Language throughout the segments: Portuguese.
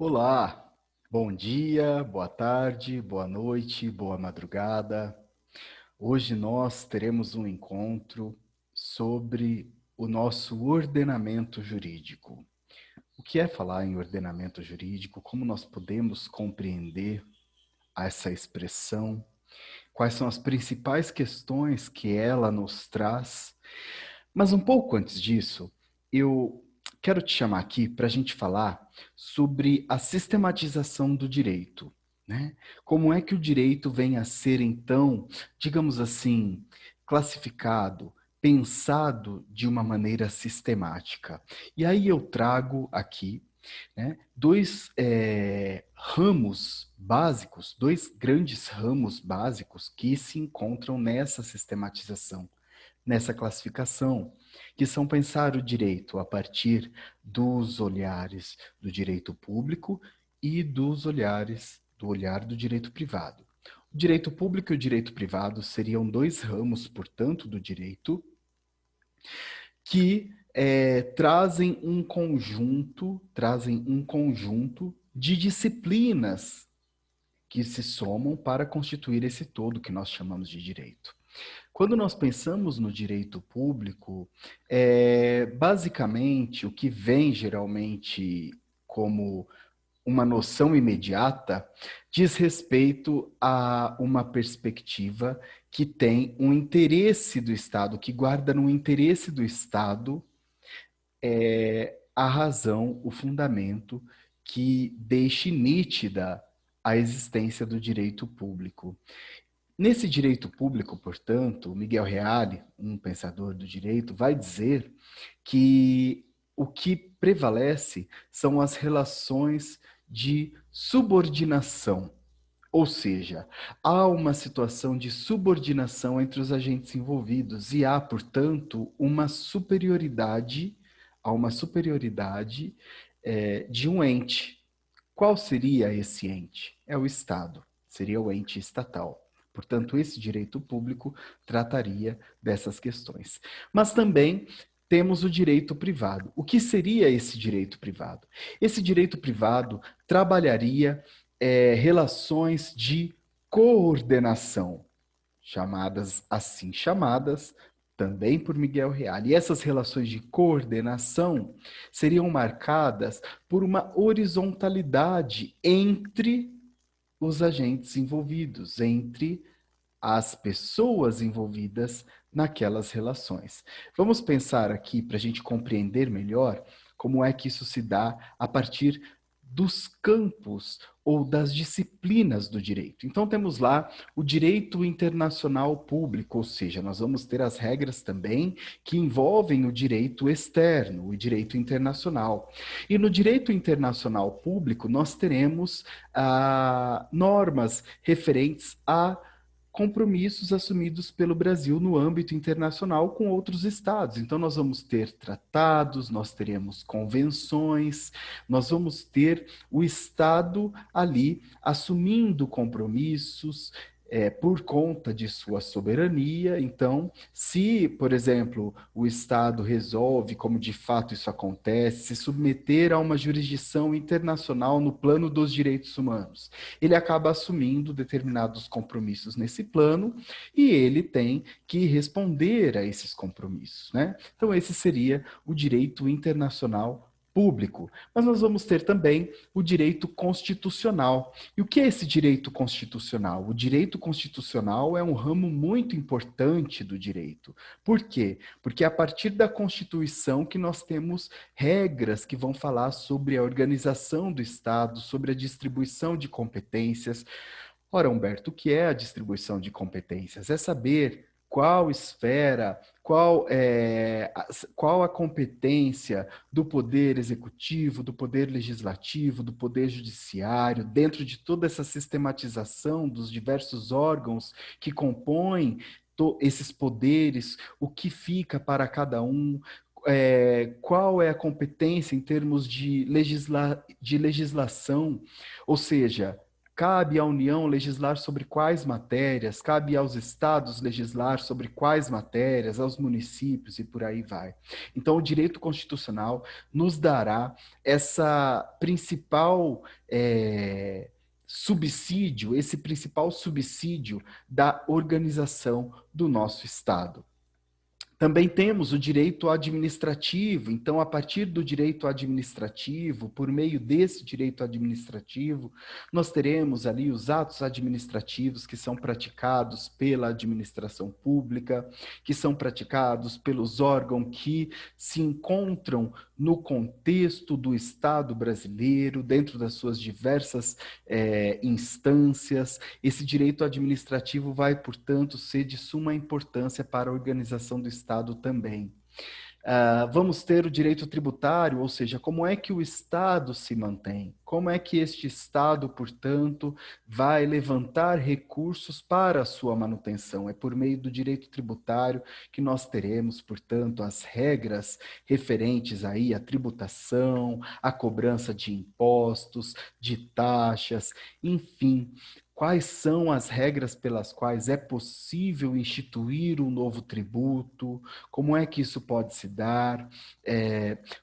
Olá, bom dia, boa tarde, boa noite, boa madrugada. Hoje nós teremos um encontro sobre o nosso ordenamento jurídico. O que é falar em ordenamento jurídico? Como nós podemos compreender essa expressão? Quais são as principais questões que ela nos traz? Mas um pouco antes disso, eu quero te chamar aqui para a gente falar sobre a sistematização do direito, né? Como é que o direito vem a ser, então, digamos assim, classificado, pensado de uma maneira sistemática. E aí eu trago aqui, né, dois ramos básicos, dois grandes ramos básicos que se encontram nessa sistematização, nessa classificação, que são pensar o direito a partir dos olhares do direito público e dos olhares do olhar do direito privado. O direito público e o direito privado seriam dois ramos, portanto, do direito que trazem um conjunto de disciplinas que se somam para constituir esse todo que nós chamamos de direito. Quando nós pensamos no direito público, basicamente o que vem geralmente como uma noção imediata diz respeito a uma perspectiva que tem um interesse do Estado, que guarda no interesse do Estado a razão, o fundamento que deixe nítida a existência do direito público. Nesse direito público, portanto, Miguel Reale, um pensador do direito, vai dizer que o que prevalece são as relações de subordinação, ou seja, há uma situação de subordinação entre os agentes envolvidos e há, portanto, uma superioridade de um ente. Qual seria esse ente? É o Estado, seria o ente estatal. Portanto, esse direito público trataria dessas questões. Mas também temos o direito privado. O que seria esse direito privado? Esse direito privado trabalharia relações de coordenação, chamadas também por Miguel Reale. E essas relações de coordenação seriam marcadas por uma horizontalidade entre os agentes envolvidos, entre as pessoas envolvidas naquelas relações. Vamos pensar aqui, para a gente compreender melhor, como é que isso se dá a partir dos campos ou das disciplinas do direito. Então, temos lá o direito internacional público, ou seja, nós vamos ter as regras também que envolvem o direito externo, o direito internacional. E no direito internacional público, nós teremos normas referentes a compromissos assumidos pelo Brasil no âmbito internacional com outros estados. Então, nós vamos ter tratados, nós teremos convenções, nós vamos ter o Estado ali assumindo compromissos, por conta de sua soberania. Então, se, por exemplo, o Estado resolve, como de fato isso acontece, se submeter a uma jurisdição internacional no plano dos direitos humanos, ele acaba assumindo determinados compromissos nesse plano e ele tem que responder a esses compromissos, né? Então, esse seria o direito internacional público. Mas nós vamos ter também o direito constitucional. E o que é esse direito constitucional? O direito constitucional é um ramo muito importante do direito. Por quê? Porque é a partir da Constituição que nós temos regras que vão falar sobre a organização do Estado, sobre a distribuição de competências. Ora, Humberto, o que é a distribuição de competências? É saber qual esfera, qual a competência do poder executivo, do poder legislativo, do poder judiciário, dentro de toda essa sistematização dos diversos órgãos que compõem esses poderes, o que fica para cada um, qual é a competência em termos de legislação, ou seja, Cabe à União legislar sobre quais matérias, cabe aos estados legislar sobre quais matérias, aos municípios e por aí vai. Então, o direito constitucional nos dará essa principal subsídio, esse principal subsídio da organização do nosso Estado. Também temos o direito administrativo, então, a partir do direito administrativo, por meio desse direito administrativo, nós teremos ali os atos administrativos que são praticados pela administração pública, que são praticados pelos órgãos que se encontram no contexto do Estado brasileiro, dentro das suas diversas instâncias. Esse direito administrativo vai, portanto, ser de suma importância para a organização do Estado também. Vamos ter o direito tributário, ou seja, como é que o Estado se mantém? Como é que este Estado, portanto, vai levantar recursos para a sua manutenção? É por meio do direito tributário que nós teremos, portanto, as regras referentes aí à tributação, à cobrança de impostos, de taxas, enfim. Quais são as regras pelas quais é possível instituir um novo tributo? Como é que isso pode se dar?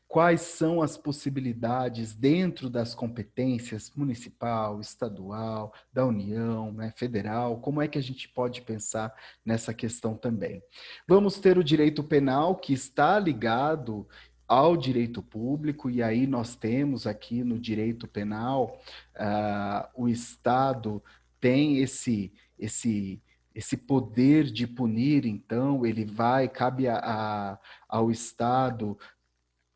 Quais são as possibilidades dentro das competências municipal, estadual, da União, né, federal? Como é que a gente pode pensar nessa questão também? Vamos ter o direito penal, que está ligado ao direito público, e aí nós temos aqui no direito penal, o Estado tem esse poder de punir, então ele cabe ao Estado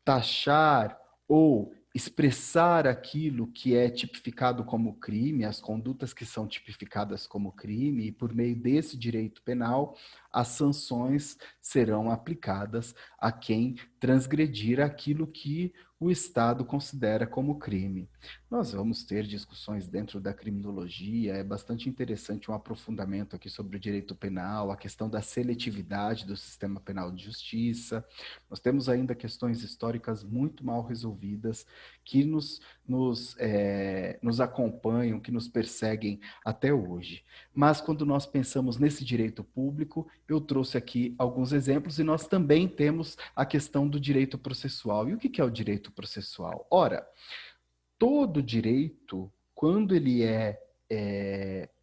taxar ou expressar aquilo que é tipificado como crime, as condutas que são tipificadas como crime, e por meio desse direito penal, as sanções serão aplicadas a quem transgredir aquilo que o Estado considera como crime. Nós vamos ter discussões dentro da criminologia, é bastante interessante um aprofundamento aqui sobre o direito penal, a questão da seletividade do sistema penal de justiça. Nós temos ainda questões históricas muito mal resolvidas que nos acompanham, que nos perseguem até hoje. Mas quando nós pensamos nesse direito público, eu trouxe aqui alguns exemplos e nós também temos a questão do direito processual. E o que é o direito processual? Ora, todo direito, quando ele é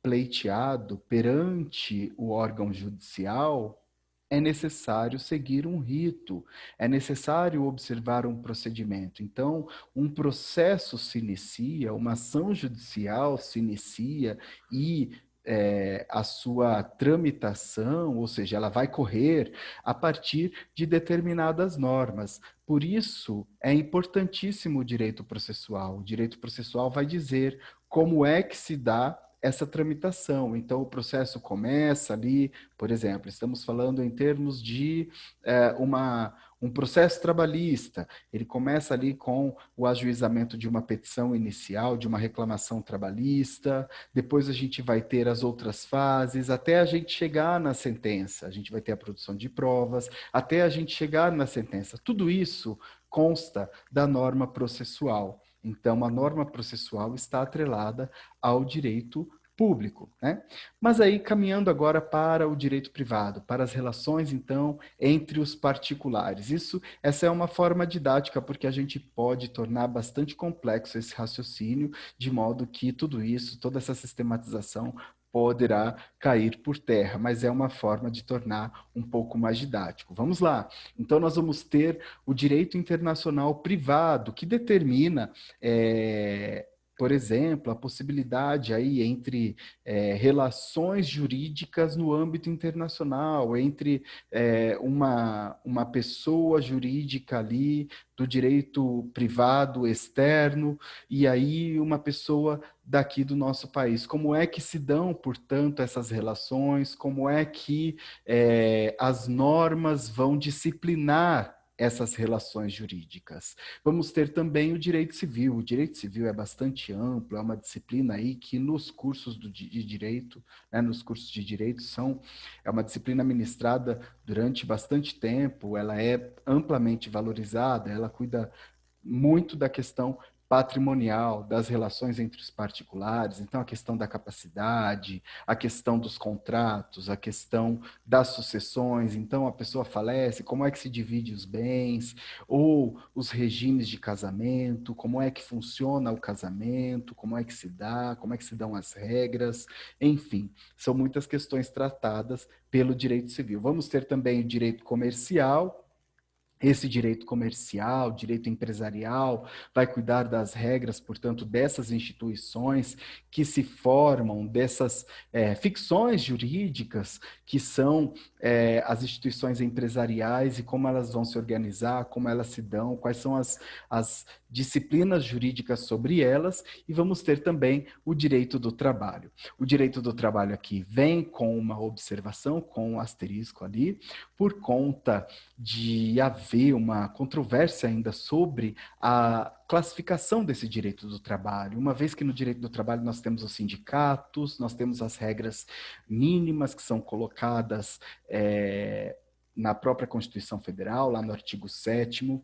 pleiteado perante o órgão judicial, é necessário seguir um rito, é necessário observar um procedimento. Então, um processo se inicia, uma ação judicial se inicia e a sua tramitação, ou seja, ela vai correr a partir de determinadas normas. Por isso, é importantíssimo o direito processual. O direito processual vai dizer como é que se dá essa tramitação. Então, o processo começa ali, por exemplo, estamos falando em termos de um processo trabalhista. Ele começa ali com o ajuizamento de uma petição inicial, de uma reclamação trabalhista, depois a gente vai ter as outras fases, até a gente chegar na sentença. A gente vai ter a produção de provas, até a gente chegar na sentença. Tudo isso consta da norma processual. Então, a norma processual está atrelada ao direito público, né? Mas aí, caminhando agora para o direito privado, para as relações, então, entre os particulares. Essa é uma forma didática, porque a gente pode tornar bastante complexo esse raciocínio, de modo que tudo isso, toda essa sistematização, poderá cair por terra, mas é uma forma de tornar um pouco mais didático. Vamos lá. Então, nós vamos ter o direito internacional privado, que determina, por exemplo, a possibilidade aí entre relações jurídicas no âmbito internacional, entre uma pessoa jurídica ali do direito privado externo e aí uma pessoa daqui do nosso país. Como é que se dão, portanto, essas relações? Como é que as normas vão disciplinar essas relações jurídicas? Vamos ter também o direito civil. O direito civil é bastante amplo, é uma disciplina aí que nos cursos de direito, né, nos cursos de direito é uma disciplina ministrada durante bastante tempo, ela é amplamente valorizada, ela cuida muito da questão patrimonial, das relações entre os particulares, então a questão da capacidade, a questão dos contratos, a questão das sucessões, então a pessoa falece, como é que se divide os bens, ou os regimes de casamento, como é que funciona o casamento, como é que se dá, como é que se dão as regras, enfim, são muitas questões tratadas pelo direito civil. Vamos ter também o direito comercial. Esse direito comercial, direito empresarial, vai cuidar das regras, portanto, dessas instituições que se formam, dessas ficções jurídicas que são as instituições empresariais e como elas vão se organizar, como elas se dão, quais são as disciplinas jurídicas sobre elas, e vamos ter também o direito do trabalho. O direito do trabalho aqui vem com uma observação, com um asterisco ali, por conta de haver uma controvérsia ainda sobre a classificação desse direito do trabalho, uma vez que no direito do trabalho nós temos os sindicatos, nós temos as regras mínimas que são colocadas na própria Constituição Federal, lá no artigo 7º,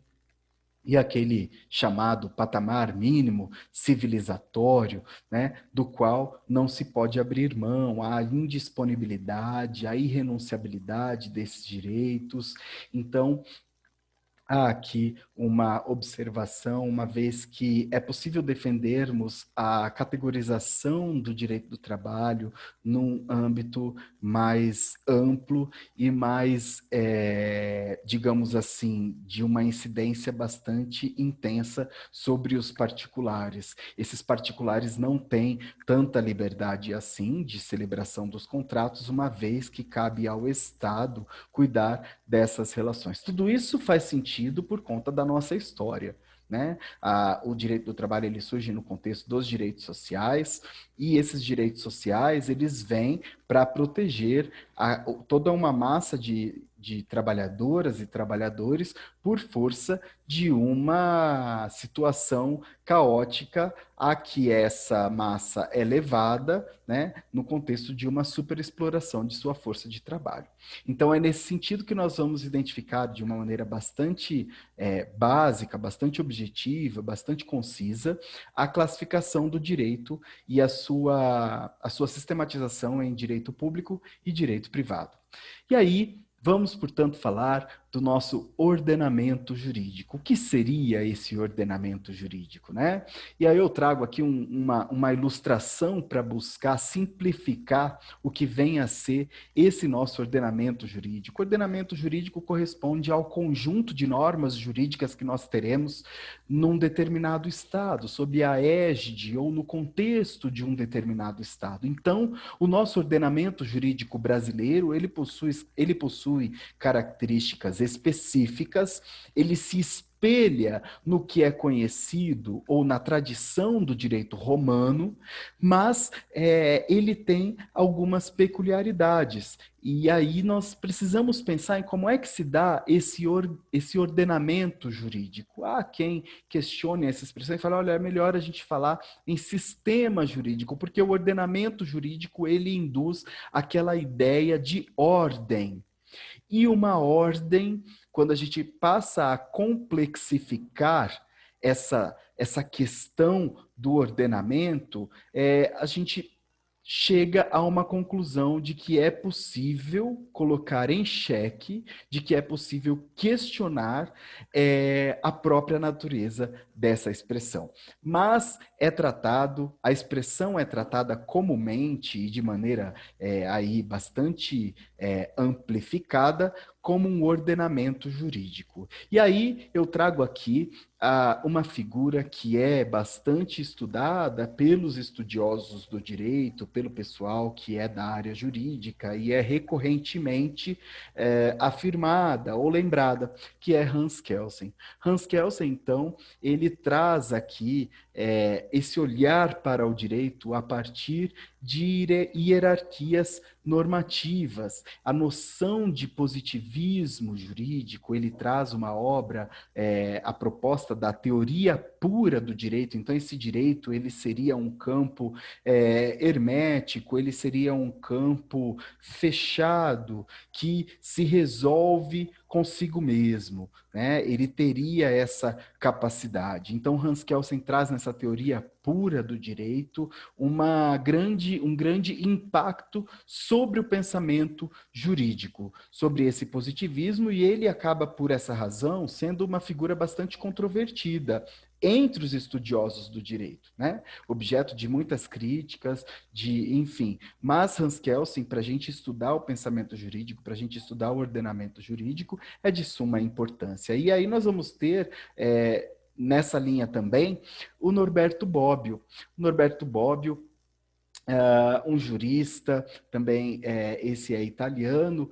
e aquele chamado patamar mínimo civilizatório, né, do qual não se pode abrir mão, a indisponibilidade, a irrenunciabilidade desses direitos. Então, há aqui uma observação, uma vez que é possível defendermos a categorização do direito do trabalho num âmbito mais amplo e mais, digamos assim, de uma incidência bastante intensa sobre os particulares. Esses particulares não têm tanta liberdade assim de celebração dos contratos, uma vez que cabe ao Estado cuidar dessas relações. Tudo isso faz sentido por conta da nossa história, né? O direito do trabalho ele surge no contexto dos direitos sociais, e esses direitos sociais eles vêm para proteger toda uma massa de trabalhadoras e trabalhadores por força de uma situação caótica a que essa massa é levada, né, no contexto de uma superexploração de sua força de trabalho. Então, é nesse sentido que nós vamos identificar de uma maneira bastante básica, bastante objetiva, bastante concisa, a classificação do direito e a sua sistematização em direito público e direito privado. E aí, vamos, portanto, falar do nosso ordenamento jurídico. O que seria esse ordenamento jurídico, né? E aí eu trago aqui uma ilustração para buscar simplificar o que vem a ser esse nosso ordenamento jurídico. O ordenamento jurídico corresponde ao conjunto de normas jurídicas que nós teremos num determinado estado, sob a égide ou no contexto de um determinado estado. Então, o nosso ordenamento jurídico brasileiro, ele possui características específicas, ele se espelha no que é conhecido ou na tradição do direito romano, mas ele tem algumas peculiaridades. E aí nós precisamos pensar em como é que se dá esse ordenamento jurídico. Há quem questione essa expressão e fala, olha, é melhor a gente falar em sistema jurídico, porque o ordenamento jurídico ele induz aquela ideia de ordem. E uma ordem, quando a gente passa a complexificar essa questão do ordenamento, a gente chega a uma conclusão de que é possível colocar em xeque, de que é possível questionar a própria natureza dessa expressão. Mas a expressão é tratada comumente e de maneira aí bastante amplificada como um ordenamento jurídico. E aí eu trago aqui uma figura que é bastante estudada pelos estudiosos do direito, pelo pessoal que é da área jurídica e é recorrentemente afirmada ou lembrada, que é Hans Kelsen. Hans Kelsen, então, ele traz aqui esse olhar para o direito a partir de hierarquias normativas. A noção de positivismo jurídico, ele traz uma obra, a proposta da teoria pura do direito. Então, esse direito, ele seria um campo hermético, ele seria um campo fechado, que se resolve consigo mesmo, né? Ele teria essa capacidade. Então, Hans Kelsen traz nessa teoria pura do direito um grande impacto sobre o pensamento jurídico, sobre esse positivismo, e ele acaba, por essa razão, sendo uma figura bastante controvertida entre os estudiosos do direito, né? Objeto de muitas críticas, enfim. Mas Hans Kelsen, para a gente estudar o pensamento jurídico, para a gente estudar o ordenamento jurídico, é de suma importância. E aí nós vamos ter, nessa linha também, o Norberto Bobbio. O Norberto Bobbio, um jurista, também esse é italiano,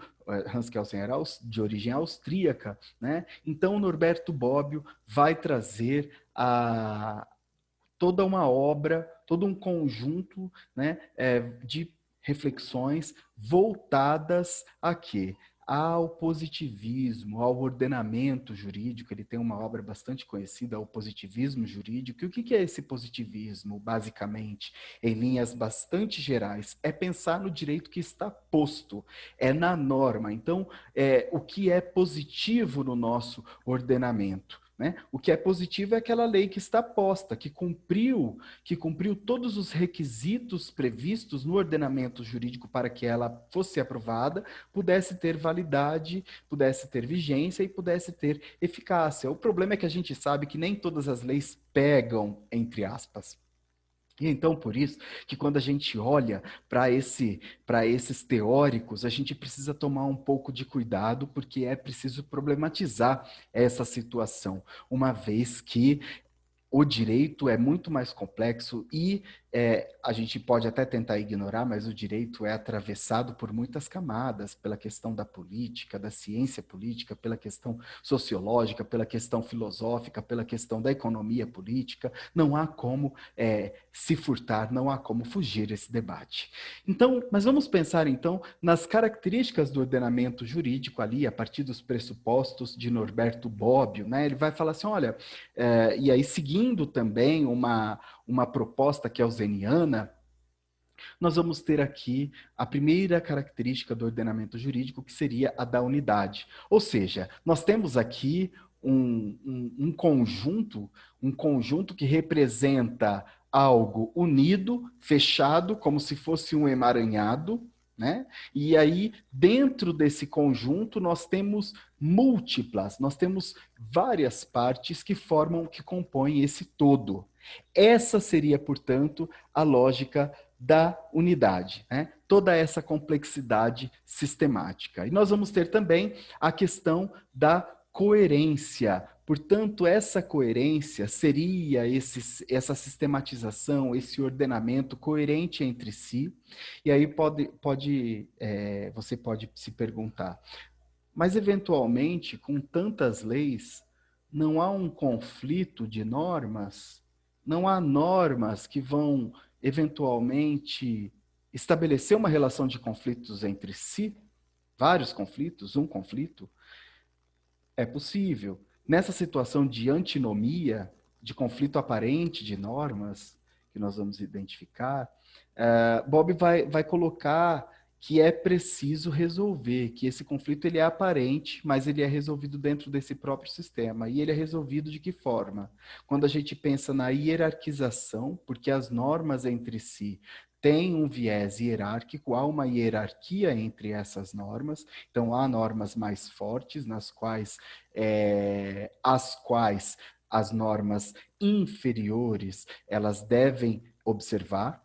Hans Kelsen era de origem austríaca, né? Então, o Norberto Bobbio vai trazer toda uma obra, todo um conjunto, né, de reflexões voltadas a quê? Ao positivismo, ao ordenamento jurídico. Ele tem uma obra bastante conhecida, o positivismo jurídico. E o que é esse positivismo, basicamente? Em linhas bastante gerais, é pensar no direito que está posto, é na norma. Então, o que é positivo no nosso ordenamento? Né? O que é positivo é aquela lei que está posta, que cumpriu todos os requisitos previstos no ordenamento jurídico para que ela fosse aprovada, pudesse ter validade, pudesse ter vigência e pudesse ter eficácia. O problema é que a gente sabe que nem todas as leis pegam, entre aspas. E então, por isso, que quando a gente olha para esses teóricos, a gente precisa tomar um pouco de cuidado, porque é preciso problematizar essa situação, uma vez que o direito é muito mais complexo e a gente pode até tentar ignorar, mas o direito é atravessado por muitas camadas, pela questão da política, da ciência política, pela questão sociológica, pela questão filosófica, pela questão da economia política. Não há como se furtar, não há como fugir desse debate. Então, mas vamos pensar então nas características do ordenamento jurídico ali, a partir dos pressupostos de Norberto Bobbio, né? Ele vai falar assim, olha, e aí seguindo também uma proposta kelseniana, nós vamos ter aqui a primeira característica do ordenamento jurídico, que seria a da unidade. Ou seja, nós temos aqui um conjunto que representa algo unido, fechado, como se fosse um emaranhado, né? E aí, dentro desse conjunto, nós temos múltiplas, nós temos várias partes que compõem esse todo. Essa seria, portanto, a lógica da unidade, né? Toda essa complexidade sistemática. E nós vamos ter também a questão da coerência. Portanto, essa coerência seria essa sistematização, esse ordenamento coerente entre si. E aí você pode se perguntar, mas eventualmente, com tantas leis, não há um conflito de normas? Não há normas que vão eventualmente estabelecer uma relação de conflitos entre si? Vários conflitos, um conflito? É possível. Nessa situação de antinomia, de conflito aparente de normas, que nós vamos identificar, Bob vai colocar que é preciso resolver, que esse conflito ele é aparente, mas ele é resolvido dentro desse próprio sistema. E ele é resolvido de que forma? Quando a gente pensa na hierarquização, porque as normas entre si têm um viés hierárquico, há uma hierarquia entre essas normas, então há normas mais fortes, as quais as normas inferiores elas devem observar,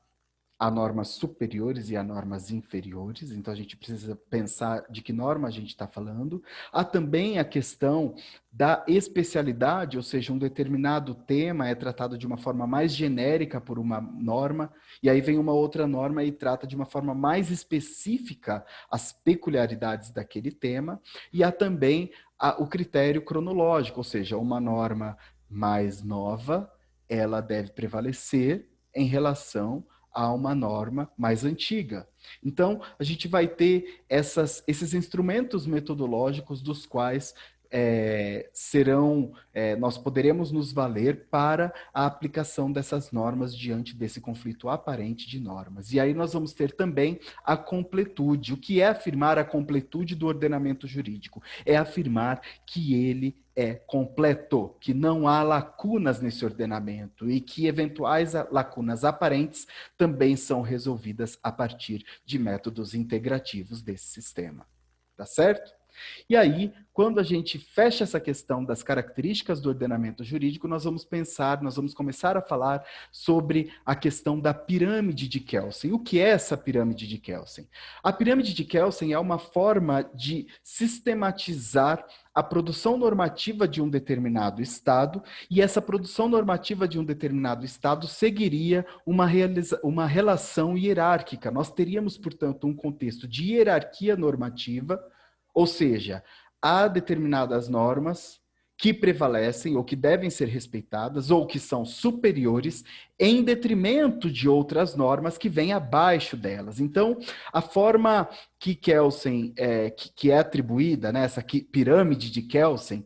há normas superiores e há normas inferiores, então a gente precisa pensar de que norma a gente está falando. Há também a questão da especialidade, ou seja, um determinado tema é tratado de uma forma mais genérica por uma norma, e aí vem uma outra norma e trata de uma forma mais específica as peculiaridades daquele tema. E há também o critério cronológico, ou seja, uma norma mais nova, ela deve prevalecer em relação a uma norma mais antiga. Então, a gente vai ter esses instrumentos metodológicos dos quais nós poderemos nos valer para a aplicação dessas normas diante desse conflito aparente de normas. E aí nós vamos ter também a completude. O que é afirmar a completude do ordenamento jurídico? É afirmar que ele é completo, que não há lacunas nesse ordenamento e que eventuais lacunas aparentes também são resolvidas a partir de métodos integrativos desse sistema. Tá certo? E aí, quando a gente fecha essa questão das características do ordenamento jurídico, nós vamos começar a falar sobre a questão da pirâmide de Kelsen. O que é essa pirâmide de Kelsen? A pirâmide de Kelsen é uma forma de sistematizar a produção normativa de um determinado Estado, e essa produção normativa de um determinado Estado seguiria uma relação hierárquica. Nós teríamos, portanto, um contexto de hierarquia normativa, ou seja, há determinadas normas que prevalecem ou que devem ser respeitadas ou que são superiores em detrimento de outras normas que vêm abaixo delas. Então, a forma que Kelsen, que é atribuída, né, essa pirâmide de Kelsen,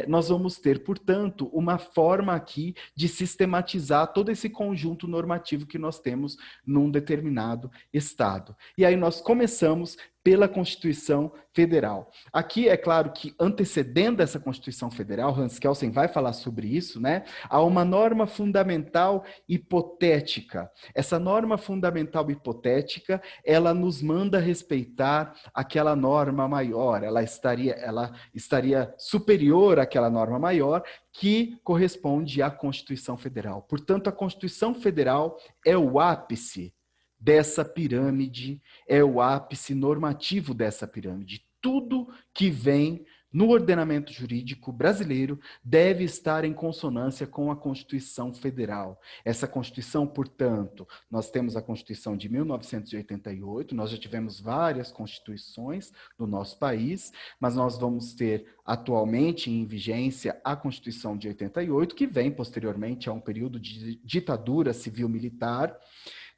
nós vamos ter, portanto, uma forma aqui de sistematizar todo esse conjunto normativo que nós temos num determinado Estado. E aí nós começamos pela Constituição Federal. Aqui, é claro que antecedendo essa Constituição Federal, Hans Kelsen vai falar sobre isso, né? Há uma norma fundamental hipotética. Essa norma fundamental hipotética, ela nos manda respeitar aquela norma maior, ela estaria superior àquela norma maior, que corresponde à Constituição Federal. Portanto, a Constituição Federal é o ápice dessa pirâmide, é o ápice normativo dessa pirâmide. Tudo que vem no ordenamento jurídico brasileiro deve estar em consonância com a Constituição Federal. Essa Constituição, portanto, nós temos a Constituição de 1988, nós já tivemos várias constituições no nosso país, mas nós vamos ter atualmente em vigência a Constituição de 88, que vem posteriormente a um período de ditadura civil-militar,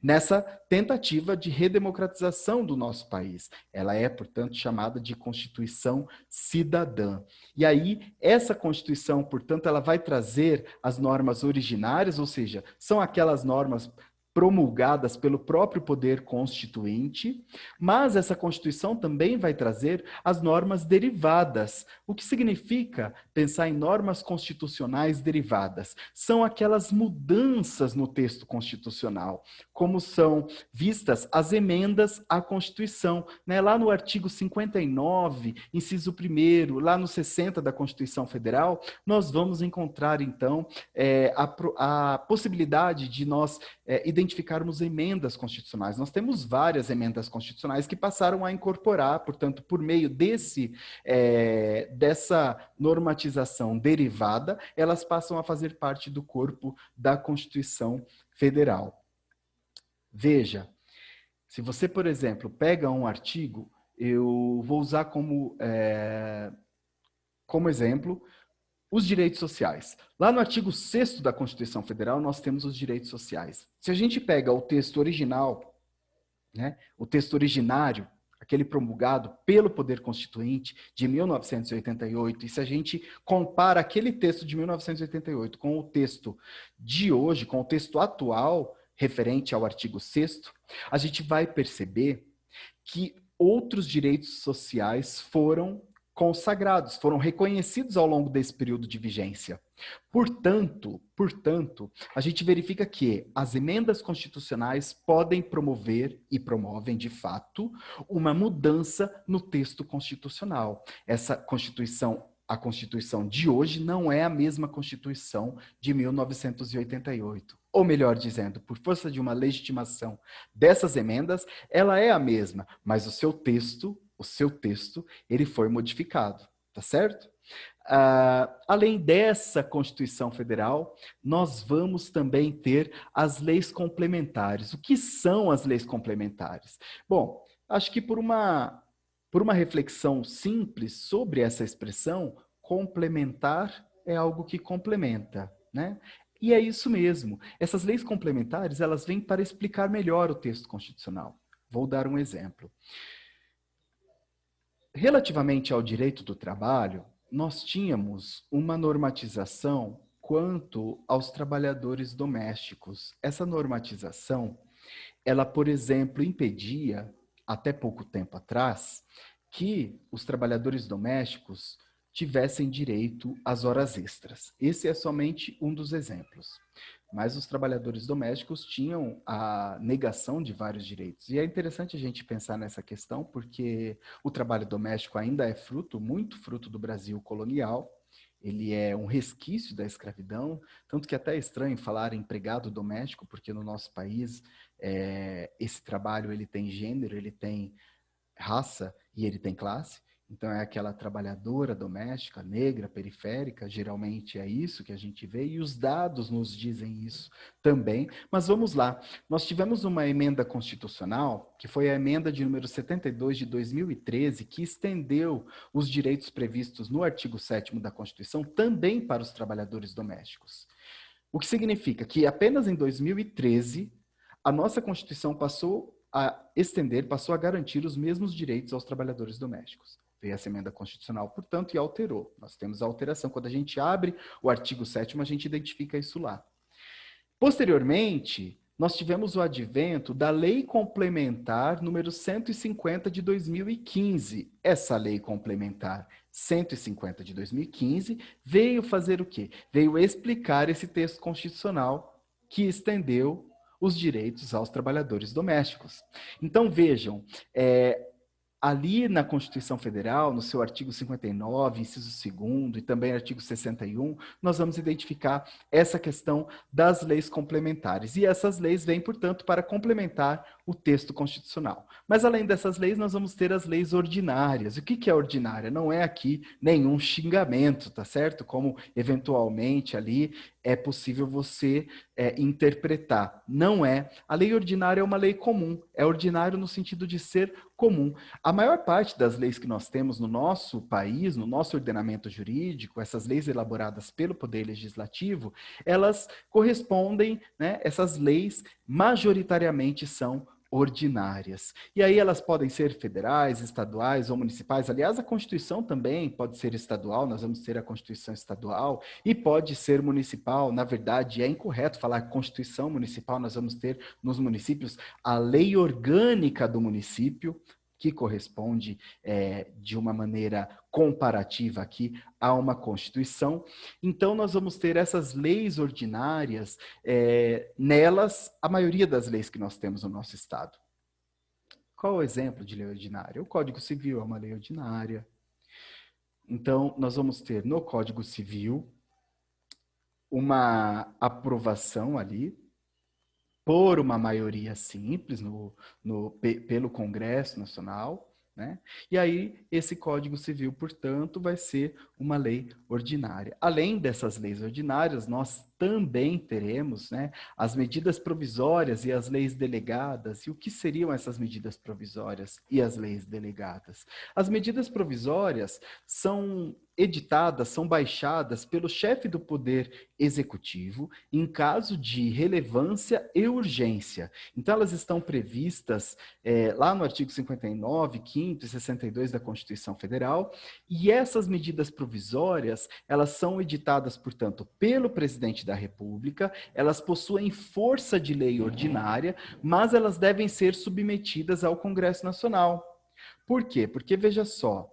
nessa tentativa de redemocratização do nosso país. Ela é, portanto, chamada de Constituição Cidadã. E aí, essa Constituição, portanto, ela vai trazer as normas originárias, ou seja, são aquelas normas promulgadas pelo próprio poder constituinte, mas essa Constituição também vai trazer as normas derivadas. O que significa pensar em normas constitucionais derivadas? São aquelas mudanças no texto constitucional, como são vistas as emendas à Constituição, né? Lá no artigo 59, inciso 1º, lá no 60 da Constituição Federal, nós vamos encontrar, então, a possibilidade de nós identificarmos emendas constitucionais. Nós temos várias emendas constitucionais que passaram a incorporar, portanto, por meio dessa normatização derivada, elas passam a fazer parte do corpo da Constituição Federal. Veja, se você, por exemplo, pega um artigo, eu vou usar como exemplo os direitos sociais. Lá no artigo 6º da Constituição Federal, nós temos os direitos sociais. Se a gente pega o texto original, né, o texto originário, aquele promulgado pelo Poder Constituinte de 1988, e se a gente compara aquele texto de 1988 com o texto de hoje, com o texto atual, referente ao artigo 6º, a gente vai perceber que outros direitos sociais foram consagrados, foram reconhecidos ao longo desse período de vigência. Portanto, a gente verifica que as emendas constitucionais podem promover, e promovem de fato, uma mudança no texto constitucional. Essa Constituição, a Constituição de hoje não é a mesma Constituição de 1988. Ou melhor dizendo, por força de uma legitimação dessas emendas, ela é a mesma, mas o seu texto, ele foi modificado, tá certo? Além dessa Constituição Federal, nós vamos também ter as leis complementares. O que são as leis complementares? Bom, acho que por uma reflexão simples sobre essa expressão, complementar é algo que complementa, né? E é isso mesmo. Essas leis complementares, elas vêm para explicar melhor o texto constitucional. Vou dar um exemplo. Relativamente ao direito do trabalho, nós tínhamos uma normatização quanto aos trabalhadores domésticos. Essa normatização, ela, por exemplo, impedia, até pouco tempo atrás, que os trabalhadores domésticos tivessem direito às horas extras. Esse é somente um dos exemplos. Mas os trabalhadores domésticos tinham a negação de vários direitos. E é interessante a gente pensar nessa questão, porque o trabalho doméstico ainda é fruto, muito fruto do Brasil colonial. Ele é um resquício da escravidão, tanto que até é estranho falar empregado doméstico, porque no nosso país esse trabalho ele tem gênero, ele tem raça e ele tem classe. Então, é aquela trabalhadora doméstica, negra, periférica, geralmente é isso que a gente vê, e os dados nos dizem isso também. Mas vamos lá, nós tivemos uma emenda constitucional, que foi a emenda de número 72 de 2013, que estendeu os direitos previstos no artigo 7º da Constituição também para os trabalhadores domésticos. O que significa que apenas em 2013, a nossa Constituição passou a estender, passou a garantir os mesmos direitos aos trabalhadores domésticos. Veio essa emenda constitucional, portanto, e alterou. Nós temos a alteração. Quando a gente abre o artigo 7º, a gente identifica isso lá. Posteriormente, nós tivemos o advento da Lei Complementar número 150 de 2015. Essa Lei Complementar 150 de 2015 veio fazer o quê? Veio explicar esse texto constitucional que estendeu os direitos aos trabalhadores domésticos. Então, vejam, ali na Constituição Federal, no seu artigo 59, inciso 2º, e também artigo 61, nós vamos identificar essa questão das leis complementares. E essas leis vêm, portanto, para complementar o texto constitucional. Mas, além dessas leis, nós vamos ter as leis ordinárias. O que é ordinária? Não é aqui nenhum xingamento, tá certo? Como, eventualmente, ali é possível você interpretar. Não é. A lei ordinária é uma lei comum. É ordinário no sentido de ser comum. A maior parte das leis que nós temos no nosso país, no nosso ordenamento jurídico, essas leis elaboradas pelo Poder Legislativo, elas correspondem, né, essas leis majoritariamente são ordinárias. E aí elas podem ser federais, estaduais ou municipais. Aliás, a Constituição também pode ser estadual, nós vamos ter a Constituição estadual, e pode ser municipal. Na verdade, é incorreto falar Constituição municipal, nós vamos ter nos municípios a lei orgânica do município, que corresponde de uma maneira comparativa aqui a uma Constituição. Então, nós vamos ter essas leis ordinárias, nelas, a maioria das leis que nós temos no nosso Estado. Qual o exemplo de lei ordinária? O Código Civil é uma lei ordinária. Então, nós vamos ter no Código Civil uma aprovação ali, por uma maioria simples pelo Congresso Nacional, né? E aí esse Código Civil, portanto, vai ser uma lei ordinária. Além dessas leis ordinárias, nós também teremos, né, as medidas provisórias e as leis delegadas. E o que seriam essas medidas provisórias e as leis delegadas? As medidas provisórias são editadas, são baixadas pelo chefe do Poder Executivo em caso de relevância e urgência. Então, elas estão previstas lá no artigo 59, 5º e 62 da Constituição Federal, e essas medidas provisórias, elas são editadas, portanto, pelo presidente da República, elas possuem força de lei ordinária, mas elas devem ser submetidas ao Congresso Nacional. Por quê? Porque, veja só,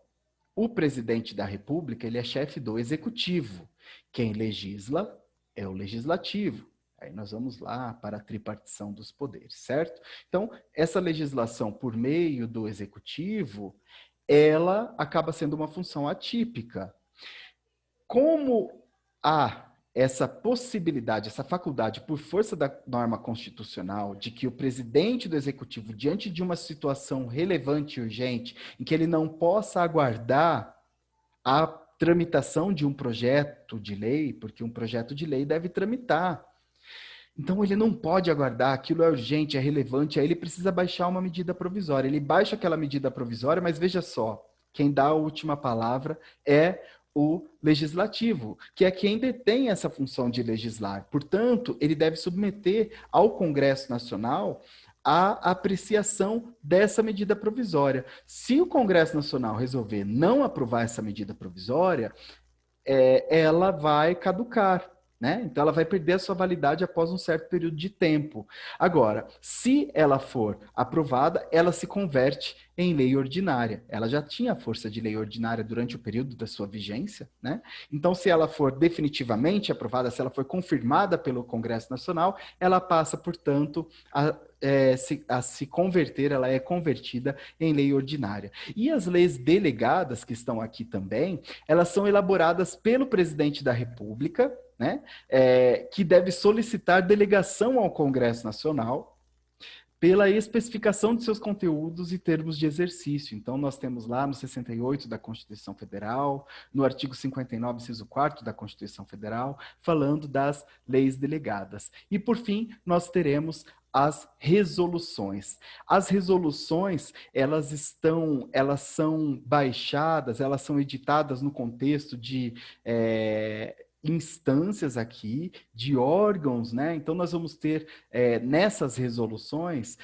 o presidente da República, ele é chefe do Executivo. Quem legisla é o Legislativo. Aí nós vamos lá para a tripartição dos poderes, certo? Então, essa legislação por meio do Executivo, ela acaba sendo uma função atípica. Como há essa possibilidade, essa faculdade, por força da norma constitucional, de que o presidente do Executivo, diante de uma situação relevante e urgente, em que ele não possa aguardar a tramitação de um projeto de lei, porque um projeto de lei deve tramitar. Então, ele não pode aguardar, aquilo é urgente, é relevante, aí ele precisa baixar uma medida provisória. Ele baixa aquela medida provisória, mas veja só, quem dá a última palavra é o legislativo, que é quem detém essa função de legislar. Portanto, ele deve submeter ao Congresso Nacional a apreciação dessa medida provisória. Se o Congresso Nacional resolver não aprovar essa medida provisória, ela vai caducar, né? Então, ela vai perder a sua validade após um certo período de tempo. Agora, se ela for aprovada, ela se converte em lei ordinária. Ela já tinha força de lei ordinária durante o período da sua vigência, né? Então, se ela for definitivamente aprovada, se ela for confirmada pelo Congresso Nacional, ela passa, portanto, a se converter, ela é convertida em lei ordinária. E as leis delegadas, que estão aqui também, elas são elaboradas pelo presidente da República, né, que deve solicitar delegação ao Congresso Nacional pela especificação de seus conteúdos e termos de exercício. Então, nós temos lá no 68 da Constituição Federal, no artigo 59, inciso 4º da Constituição Federal, falando das leis delegadas. E, por fim, nós teremos as resoluções. As resoluções, elas são baixadas, elas são editadas no contexto de instâncias aqui, de órgãos, né? Então, nós vamos ter nessas resoluções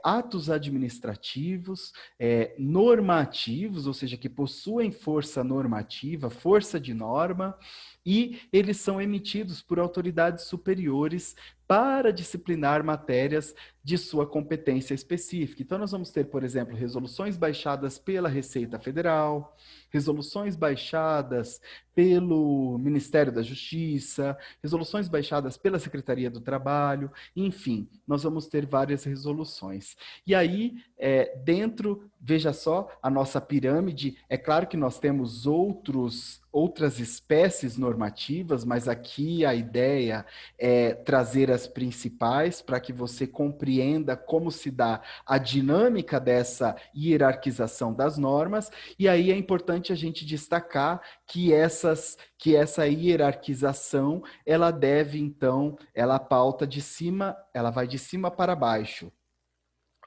atos administrativos, normativos, ou seja, que possuem força normativa, força de norma, e eles são emitidos por autoridades superiores para disciplinar matérias de sua competência específica. Então, nós vamos ter, por exemplo, resoluções baixadas pela Receita Federal, resoluções baixadas pelo Ministério da Justiça, resoluções baixadas pela Secretaria do Trabalho, enfim, nós vamos ter várias resoluções. E aí, veja só, a nossa pirâmide, é claro que nós temos outras espécies normativas, mas aqui a ideia é trazer as principais para que você compreenda como se dá a dinâmica dessa hierarquização das normas, e aí é importante a gente destacar que essa hierarquização, ela deve, então, ela pauta de cima, ela vai de cima para baixo.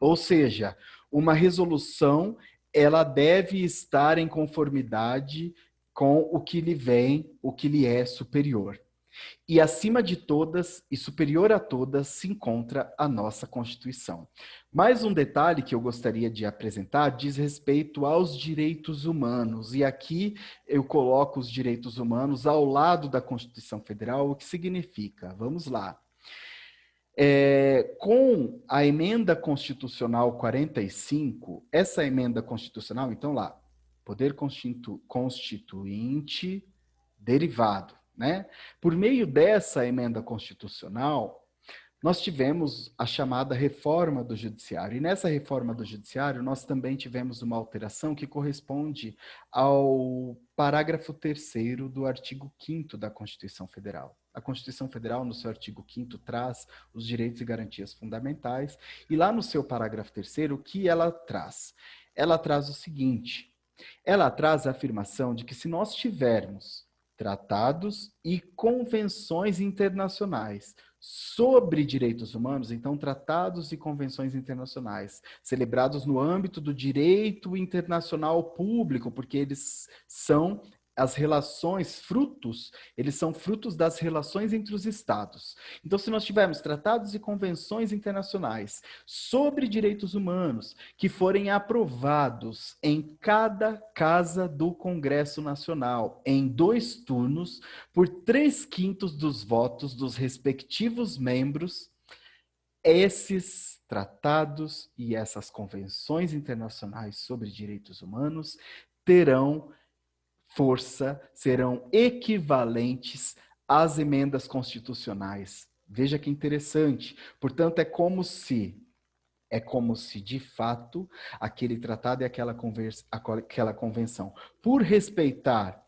Ou seja, uma resolução, ela deve estar em conformidade com o que lhe vem, o que lhe é superior. E acima de todas, e superior a todas, se encontra a nossa Constituição. Mais um detalhe que eu gostaria de apresentar diz respeito aos direitos humanos. E aqui eu coloco os direitos humanos ao lado da Constituição Federal, o que significa? Vamos lá. Com a emenda constitucional 45, essa emenda constitucional, então lá, poder constituinte derivado, né? Por meio dessa emenda constitucional, nós tivemos a chamada reforma do judiciário. E nessa reforma do judiciário, nós também tivemos uma alteração que corresponde ao parágrafo 3º do artigo 5º da Constituição Federal. A Constituição Federal, no seu artigo 5º, traz os direitos e garantias fundamentais. E lá no seu parágrafo 3º, o que ela traz? Ela traz o seguinte: ela traz a afirmação de que se nós tivermos tratados e convenções internacionais sobre direitos humanos, então tratados e convenções internacionais celebrados no âmbito do direito internacional público, porque eles são as relações, eles são frutos das relações entre os estados. Então, se nós tivermos tratados e convenções internacionais sobre direitos humanos que forem aprovados em cada casa do Congresso Nacional, em 2 turnos, por 3/5 dos votos dos respectivos membros, esses tratados e essas convenções internacionais sobre direitos humanos terão força, serão equivalentes às emendas constitucionais. Veja que interessante. Portanto, é como se, de fato, aquele tratado e aquela convenção, por respeitar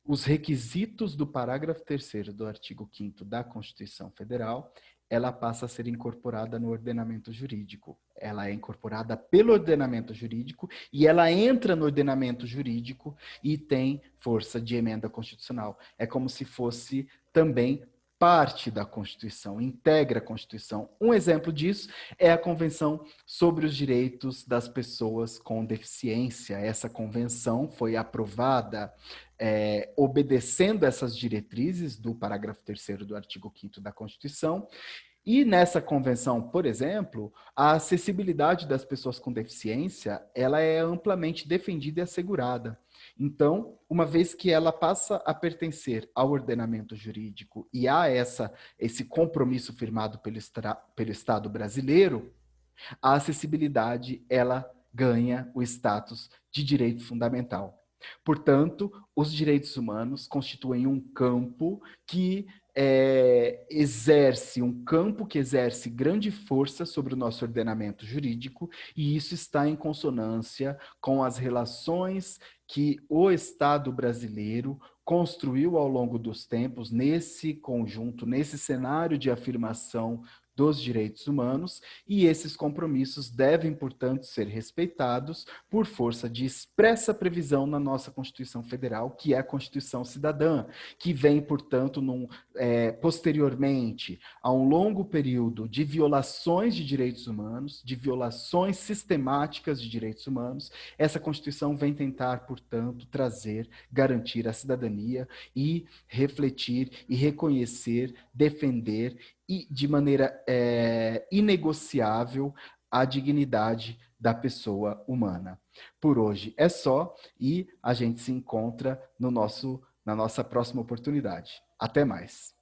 os requisitos do parágrafo 3º do artigo 5º da Constituição Federal, ela passa a ser incorporada no ordenamento jurídico. Ela é incorporada pelo ordenamento jurídico e ela entra no ordenamento jurídico e tem força de emenda constitucional. É como se fosse também parte da Constituição, integra a Constituição. Um exemplo disso é a Convenção sobre os Direitos das Pessoas com Deficiência. Essa convenção foi aprovada obedecendo essas diretrizes do parágrafo 3º do artigo 5º da Constituição, E nessa convenção, por exemplo, a acessibilidade das pessoas com deficiência, ela é amplamente defendida e assegurada. Então, uma vez que ela passa a pertencer ao ordenamento jurídico e há esse compromisso firmado pelo Estado brasileiro, a acessibilidade ela ganha o status de direito fundamental. Portanto, os direitos humanos constituem um campo que exerce grande força sobre o nosso ordenamento jurídico, e isso está em consonância com as relações que o Estado brasileiro construiu ao longo dos tempos nesse conjunto, nesse cenário de afirmação dos direitos humanos, e esses compromissos devem, portanto, ser respeitados por força de expressa previsão na nossa Constituição Federal, que é a Constituição Cidadã, que vem, portanto, posteriormente a um longo período de violações de direitos humanos, de violações sistemáticas de direitos humanos. Essa Constituição vem tentar, portanto, garantir a cidadania e refletir e reconhecer, defender e de maneira inegociável a dignidade da pessoa humana. Por hoje é só, e a gente se encontra na nossa próxima oportunidade. Até mais.